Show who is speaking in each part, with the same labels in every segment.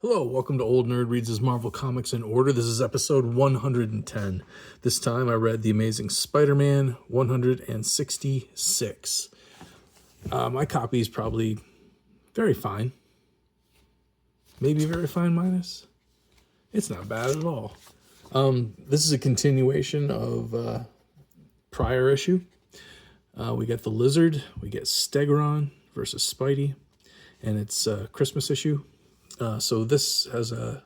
Speaker 1: Hello, welcome to Old Nerd Reads His Marvel Comics in Order. This is episode 110. This time I read The Amazing Spider-Man 166. My copy is probably very fine. Maybe very fine minus. It's not bad at all. This is a continuation of prior issue. We get the Lizard, we get Stegron versus Spidey, and it's a Christmas issue. So this has a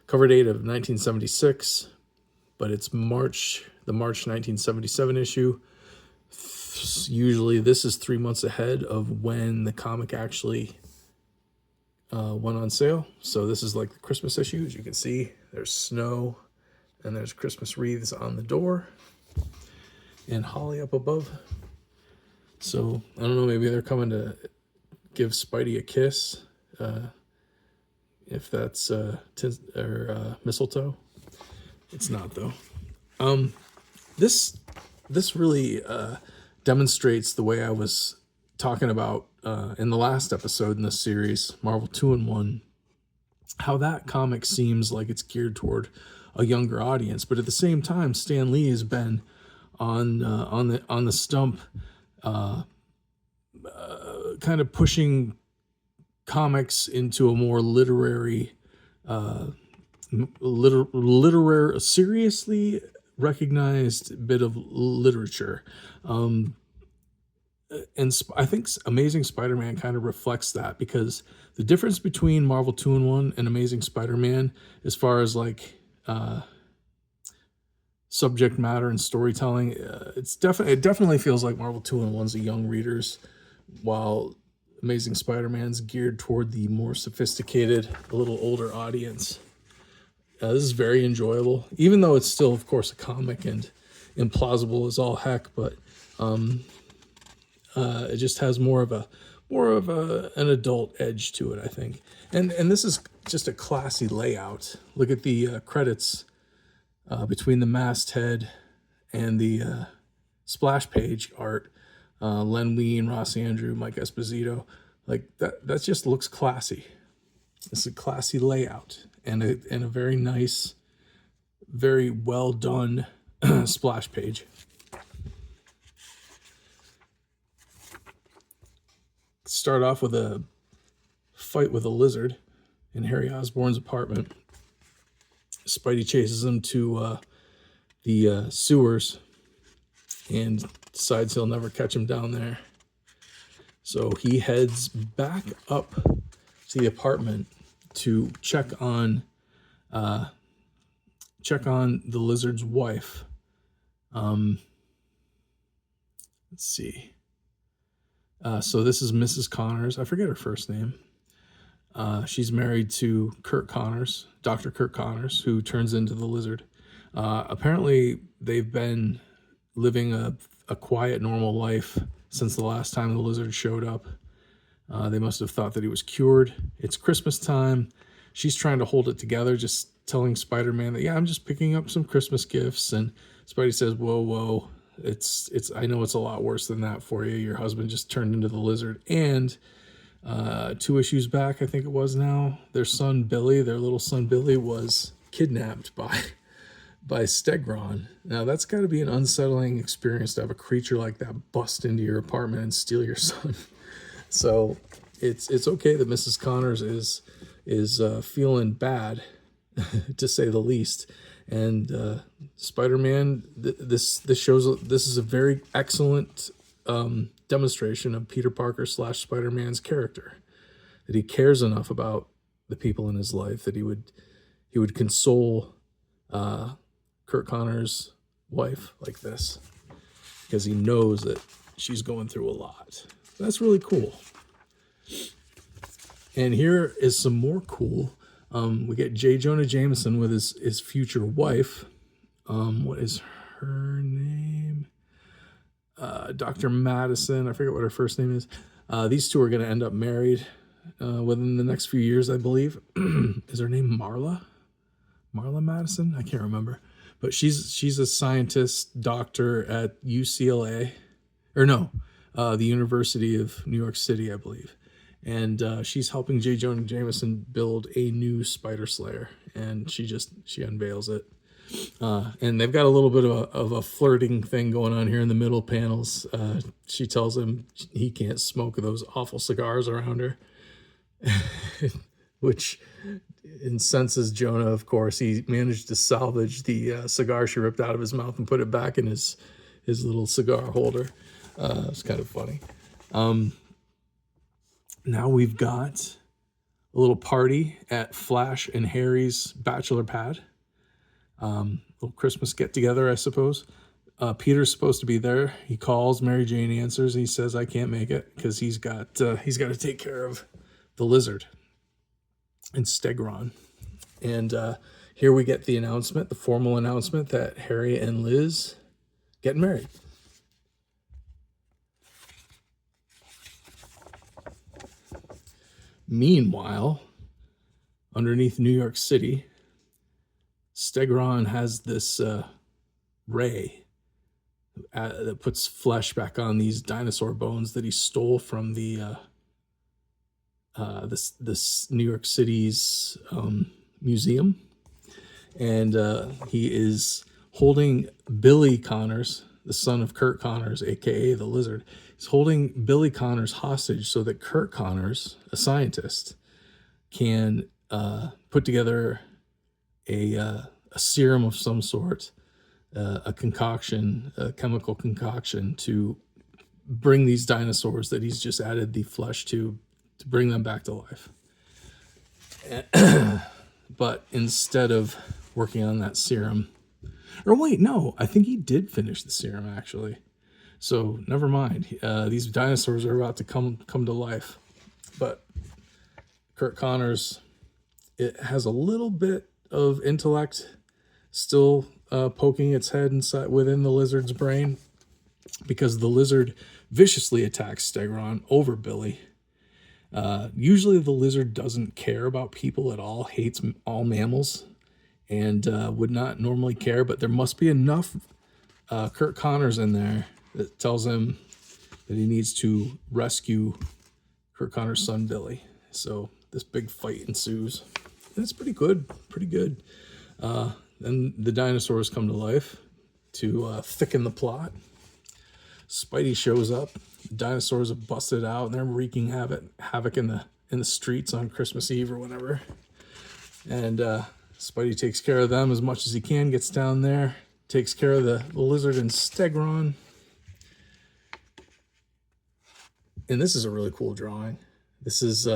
Speaker 1: cover date of 1976, but it's the March 1977 issue. Usually this is 3 months ahead of when the comic actually went on sale. So this is like the Christmas issue. As you can see, there's snow and there's Christmas wreaths on the door and holly up above. So I don't know, maybe they're coming to give Spidey a kiss. If that's mistletoe. It's not, though. This really demonstrates the way I was talking about in the last episode in this series, Marvel 2-in-1, how that comic seems like it's geared toward a younger audience, but at the same time, Stan Lee has been on the stump, kind of pushing comics into a more literary, seriously recognized bit of literature. And I think Amazing Spider-Man kind of reflects that, because the difference between Marvel 2-in-1 and Amazing Spider-Man, as far as like subject matter and storytelling, it definitely feels like Marvel 2-in-1's a young readers, while Amazing Spider-Man's geared toward the more sophisticated, a little older audience. This is very enjoyable, even though it's still, of course, a comic and implausible as all heck. But it just has more of an adult edge to it, I think. And this is just a classy layout. Look at the credits between the masthead and the splash page art. Len Wein, Ross Andrew, Mike Esposito, like that just looks classy. It's a classy layout and a very nice, very well done splash page. Start off with a fight with a lizard in Harry Osborn's apartment. Spidey chases him to the sewers and decides he'll never catch him down there. So he heads back up to the apartment to check on the lizard's wife. Let's see. So this is Mrs. Connors. I forget her first name. She's married to Kurt Connors, Dr. Kurt Connors, who turns into the lizard. Apparently, they've been living a quiet, normal life since the last time the lizard showed up. They must have thought that he was cured. It's Christmas time. She's trying to hold it together, just telling Spider-Man that, yeah, I'm just picking up some Christmas gifts. And Spidey says, whoa, it's. I know it's a lot worse than that for you. Your husband just turned into the lizard. And 2 issues back, I think it was now, their little son Billy was kidnapped by Stegron. Now that's got to be an unsettling experience to have a creature like that bust into your apartment and steal your son. So it's okay that Mrs. Connors is feeling bad, to say the least. And Spider-Man, this shows this is a very excellent demonstration of Peter Parker / Spider-Man's character, that he cares enough about the people in his life that he would console Kurt Connors' wife like this, because he knows that she's going through a lot. That's really cool. And here is some more cool. We get J. Jonah Jameson with his future wife. What is her name? Dr. Madison. I forget what her first name is. These two are going to end up married within the next few years, I believe. Is her name Marla? Marla Madison? I can't remember. But she's a scientist, doctor at UCLA. Or no, the University of New York City, I believe. and she's helping J. Jonah Jameson build a new Spider Slayer, and she unveils it. And they've got a little bit of a flirting thing going on here in the middle panels. She tells him he can't smoke those awful cigars around her, which incenses Jonah, of course. He managed to salvage the cigar she ripped out of his mouth and put it back in his little cigar holder. It's kind of funny. Now we've got a little party at Flash and Harry's bachelor pad. Little Christmas get together, I suppose. Peter's supposed to be there. He calls. Mary Jane answers. And he says, "I can't make it," because he's got to take care of the lizard and Stegron. And here we get the announcement, the formal announcement that Harry and Liz get married. Meanwhile, underneath New York City, Stegron has this ray that puts flesh back on these dinosaur bones that he stole from the this New York City's museum, and he is holding Billy Connors, the son of Kurt Connors, aka the Lizard. He's holding Billy Connors hostage so that Kurt Connors, a scientist, can put together a serum of some sort, a concoction, a chemical concoction to bring these dinosaurs that he's just added the flesh to bring them back to life. But instead of working on that serum, or wait, no, I think he did finish the serum actually. So never mind. These dinosaurs are about to come to life. But Kurt Connors, it has a little bit of intellect still poking its head inside within the lizard's brain, because the lizard viciously attacks Stegron over Billy. Usually the lizard doesn't care about people at all, hates all mammals, and would not normally care, but there must be enough Kurt Connors in there that tells him that he needs to rescue Kurt Connors' son Billy. So this big fight ensues. And it's pretty good. Then the dinosaurs come to life to thicken the plot. Spidey shows up. The dinosaurs have busted out and they're wreaking havoc in the streets on Christmas Eve or whatever. And Spidey takes care of them as much as he can, gets down there, takes care of the lizard and Stegron. And this is a really cool drawing. This is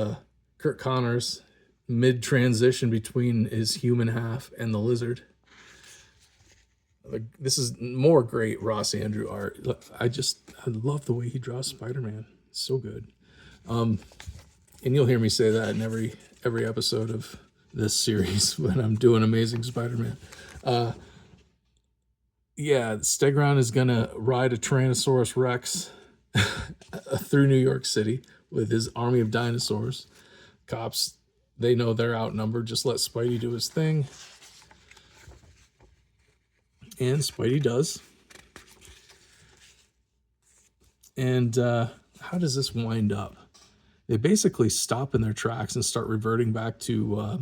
Speaker 1: Kurt Connors mid-transition between his human half and the lizard. This is more great Ross Andrew art. I love the way he draws Spider-Man. It's so good. And you'll hear me say that in every episode of this series when I'm doing Amazing Spider-Man. Yeah, Stegron is gonna ride a Tyrannosaurus Rex through New York City with his army of dinosaurs. Cops, they know they're outnumbered. Just let Spidey do his thing. And Spidey does. And how does this wind up? They basically stop in their tracks and start reverting back to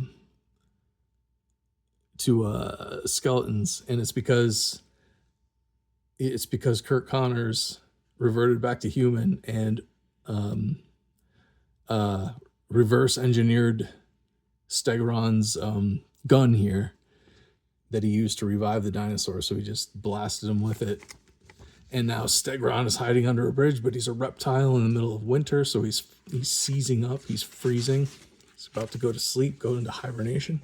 Speaker 1: skeletons, and it's because Kurt Connors reverted back to human and reverse engineered Stegron's gun here that he used to revive the dinosaur. So he just blasted him with it. And now Stegron is hiding under a bridge, but he's a reptile in the middle of winter, so he's seizing up, he's freezing. He's about to go to sleep, go into hibernation.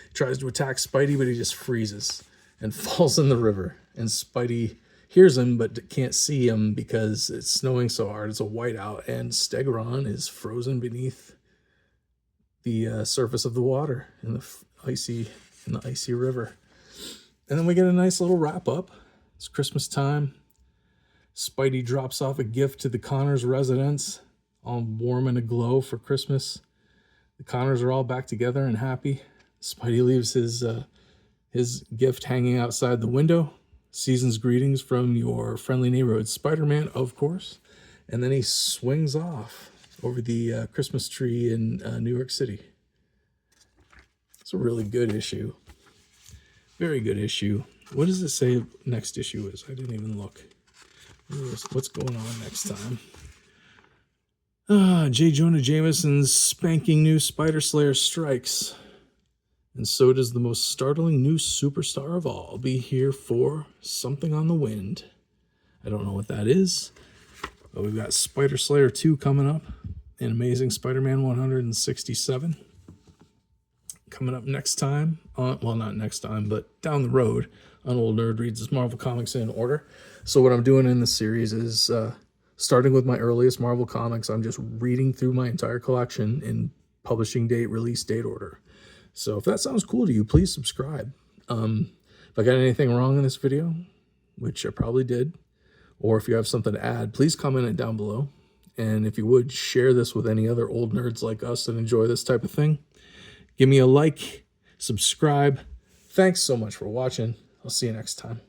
Speaker 1: He tries to attack Spidey, but he just freezes and falls in the river. And Spidey hears him, but can't see him because it's snowing so hard. It's a whiteout, and Stegron is frozen beneath the surface of the water in the icy river. And then we get a nice little wrap up. It's Christmas time. Spidey drops off a gift to the Connors residence, all warm and aglow for Christmas. The Connors are all back together and happy. Spidey leaves his gift hanging outside the window. Season's greetings from your friendly neighborhood Spider-Man, of course. And then he swings off over the Christmas tree in New York City. It's a really good issue. Very good issue. What does it say next issue is? I didn't even look. What's going on next time? J. Jonah Jameson's spanking new Spider Slayer strikes. And so does the most startling new superstar of all be here for Something on the Wind. I don't know what that is, but we've got Spider Slayer 2 coming up and Amazing Spider-Man 167 coming up next time. Well, not next time, but down the road on Old Nerd Reads his Marvel Comics in order. So what I'm doing in this series is starting with my earliest Marvel Comics. I'm just reading through my entire collection in publishing date, release date order. So if that sounds cool to you, please subscribe. If I got anything wrong in this video, which I probably did, or if you have something to add, please comment it down below. And if you would, share this with any other old nerds like us that enjoy this type of thing. Give me a like, subscribe. Thanks so much for watching. I'll see you next time.